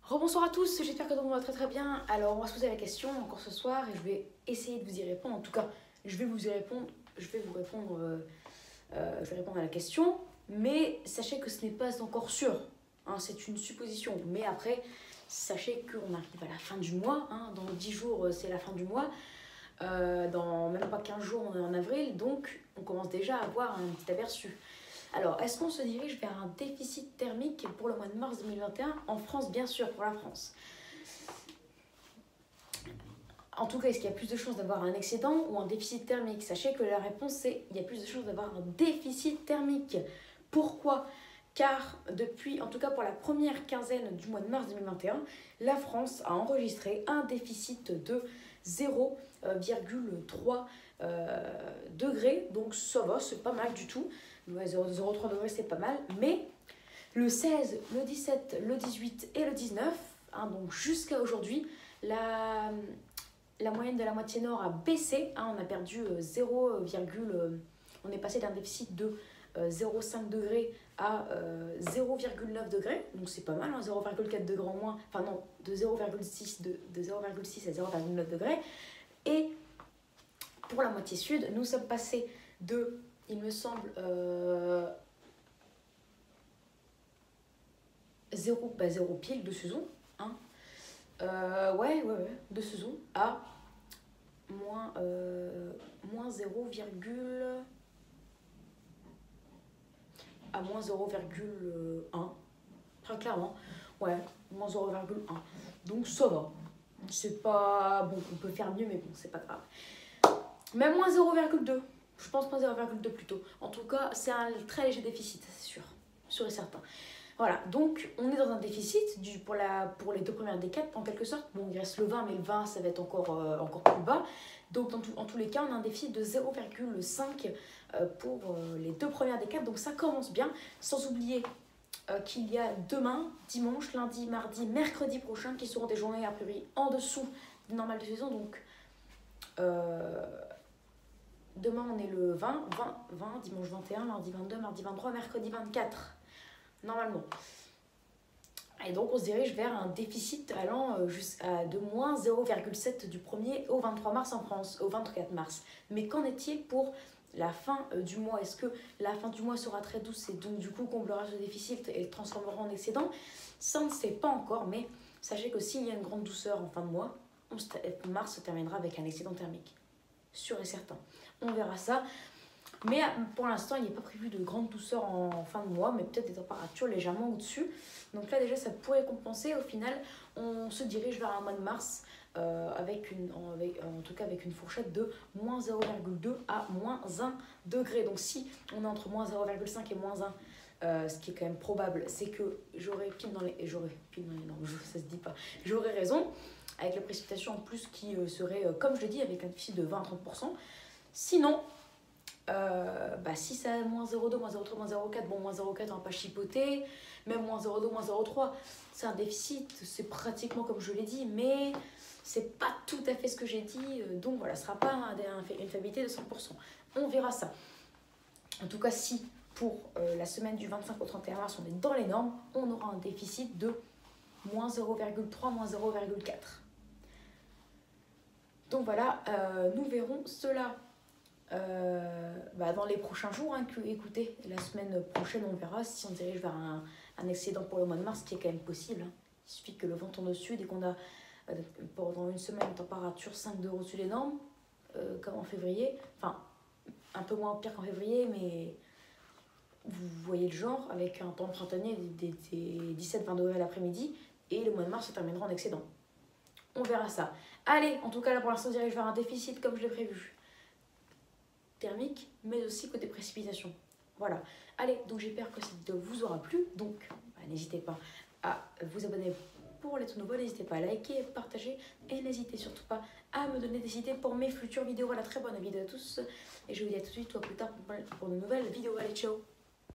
Rebonsoir à tous, j'espère que tout le monde va très bien. Alors on va se poser la question encore ce soir et je vais essayer de vous y répondre. En tout cas, je vais vous y répondre, je vais répondre à la question. Mais sachez que ce n'est pas encore sûr, hein, c'est une supposition. Mais après, sachez qu'on arrive à la fin du mois, hein, dans 10 jours c'est la fin du mois. Dans même pas 15 jours on est en avril, donc on commence déjà à avoir un petit aperçu. Alors, est-ce qu'on se dirige vers un déficit thermique pour le mois de mars 2021 en France, bien sûr, pour la France? En tout cas, est-ce qu'il y a plus de chances d'avoir un excédent ou un déficit thermique? Sachez que la réponse c'est il y a plus de chances d'avoir un déficit thermique. Pourquoi? Car depuis, en tout cas pour la première quinzaine du mois de mars 2021, la France a enregistré un déficit de 0,3 degrés. Donc ça va, c'est pas mal du tout. 0,3 degrés, c'est pas mal. Mais le 16, le 17, le 18 et le 19, hein, donc jusqu'à aujourd'hui, la moyenne de la moitié nord a baissé. Hein, on a perdu 0, on est passé d'un déficit de 0,5 degrés à 0,9 degrés. Donc c'est pas mal, hein, 0,4 degrés en moins. Enfin non, de 0,6 de 0,6 à 0,9 degrés. Et pour la moitié sud, nous sommes passés de, il me semble, 0 pile de saison, hein. Ouais, de saison à moins 0,1, très clairement, ouais, moins 0,1. Donc ça va. C'est pas bon, on peut faire mieux, mais bon, c'est pas grave. Même moins 0,2, je pense moins 0,2 plutôt. En tout cas, c'est un très léger déficit, c'est sûr et certain. Voilà, donc on est dans un déficit pour les deux premières décades en quelque sorte. Bon, il reste le 20, mais le 20 ça va être encore plus bas. Donc en tous les cas, on a un déficit de 0,5 pour les deux premières décades. Donc ça commence bien, sans oublier qu'il y a demain, dimanche, lundi, mardi, mercredi prochain qui seront des journées a priori en dessous du normal de saison. Donc demain on est le 20, dimanche 21, lundi 22, mardi 23, mercredi 24. Normalement. Et donc on se dirige vers un déficit allant de moins 0,7 du 1er au 23 mars en France, au 24 mars. Mais qu'en est-il pour la fin du mois? Est-ce que la fin du mois sera très douce et donc du coup comblera ce déficit et le transformera en excédent? Ça on ne sait pas encore, mais sachez que s'il y a une grande douceur en fin de mois, mars se terminera avec un excédent thermique. Sûr et certain. On verra ça. Mais pour l'instant, il n'est pas prévu de grande douceur en fin de mois, mais peut-être des températures légèrement au-dessus. Donc là, déjà, ça pourrait compenser. Au final, on se dirige vers un mois de mars, avec une fourchette de moins 0,2 à moins 1 degré. Donc si on est entre moins 0,5 et moins 1, ce qui est quand même probable, c'est que j'aurai pile dans les normes, ça se dit pas. J'aurai raison, avec la précipitation en plus qui serait, comme je l'ai dit, avec un déficit de 20 à 30%. Sinon, si ça moins 0,2, moins 0,3, moins 0,4, bon, moins 0,4 on va pas chipoter, même moins 0,2, moins 0,3 c'est un déficit, c'est pratiquement comme je l'ai dit, mais c'est pas tout à fait ce que j'ai dit, donc voilà, ce sera pas une fiabilité de 100%. On verra ça. En tout cas, si pour la semaine du 25 au 31 mars on est dans les normes, on aura un déficit de moins 0,3, moins 0,4. Donc voilà, nous verrons cela dans les prochains jours, hein, écoutez, la semaine prochaine on verra si on se dirige vers un excédent pour le mois de mars, ce qui est quand même possible, hein. Il suffit que le vent tourne au sud et qu'on a pendant une semaine une température 5 degrés au-dessus des normes, comme en février, enfin un peu moins pire qu'en février, mais vous voyez le genre, avec un temps printanier des 17-20 degrés l'après-midi, et le mois de mars se terminera en excédent. On verra ça. Allez, en tout cas là pour l'instant on se dirige vers un déficit comme je l'ai prévu, thermique, mais aussi côté précipitation. Voilà. Allez, donc j'espère que cette vidéo vous aura plu. Donc, n'hésitez pas à vous abonner pour les tout nouveaux. N'hésitez pas à liker, partager et n'hésitez surtout pas à me donner des idées pour mes futures vidéos. Voilà, très bonne vidéo à tous. Et je vous dis à tout de suite ou à plus tard pour de nouvelles vidéos. Allez, ciao!